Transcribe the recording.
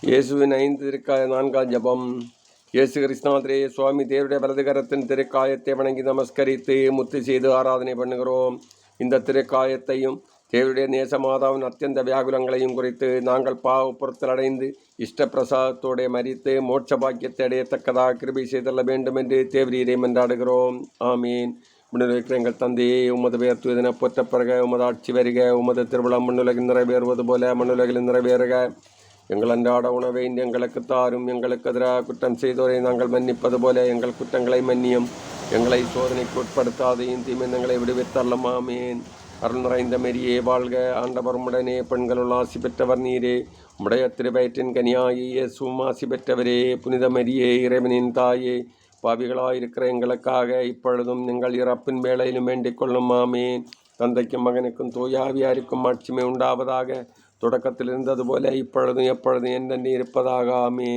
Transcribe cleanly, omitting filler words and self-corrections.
இயேசுவின் 5 திருக்காய 4ஆம் ஜபம். இயேசு கிறிஸ்துநாதரே சுவாமி தேவருடைய வலது கரத்தின் திருக்காயத்தை வணங்கி நமஸ்கரித்து முத்து செய்து ஆராதனை பண்ணுகிறோம். இந்த திருக்காயத்தையும் தேவருடைய நேசமாதாவின் அத்தியந்த வியாகுலங்களையும் குறித்து நாங்கள் பாவப்புறத்தில் அடைந்து இஷ்ட பிரசாதத்தோടെ மரித்து மோட்ச பாக்கியத்தை அடையத்தக்கதாக கிருபை செய்தள்ள வேண்டும் என்று தேவரீரை மன்றாடுகிறோம். ஆமீன். முன்னிலைக்கிற எங்கள் தந்தையே, உமது பெயர் தூயதென போற்ற பிறக, உமது ஆட்சி வருக, உமது திருவிழா மண்ணுலகில் நிறைவேறுவது போல மண்ணுலகில் நிறைவேறுக. எங்கள் அன்றாட உணவை எங்களுக்கு தாரும். எங்களுக்கு எதிராக குற்றம் செய்தோரை நாங்கள் மன்னிப்பது போல எங்கள் குற்றங்களை மன்னியும். எங்களை சோதனைக்கு உட்படுத்தாதையும் தீமைகளை விடுவித்தள்ளும். ஆமீன். அருள் நிறைந்த மெரியே வாழ்க, ஆண்டவர் உடனே பெண்களுள் ஆசி பெற்றவர் நீரே. உடைய திருவயிற்றின் கனியாகி இயேசுவும் ஆசி பெற்றவரே. புனித மரியே, இறைவனின் தாயே, பாவிகளாயிருக்கிற எங்களுக்காக இப்பொழுதும் எங்கள் இறப்பின் வேளையிலும் வேண்டிக் கொள்ளும். ஆமீன். தந்தைக்கும் மகனுக்கும் தூயாவியாருக்கும் ஆட்சிமை உண்டாவதாக. தொடக்கத்தில் இருந்தது போல இப்பொழுதும் எப்பொழுதும் என்றென்று இருப்பதாக. ஆமீன்.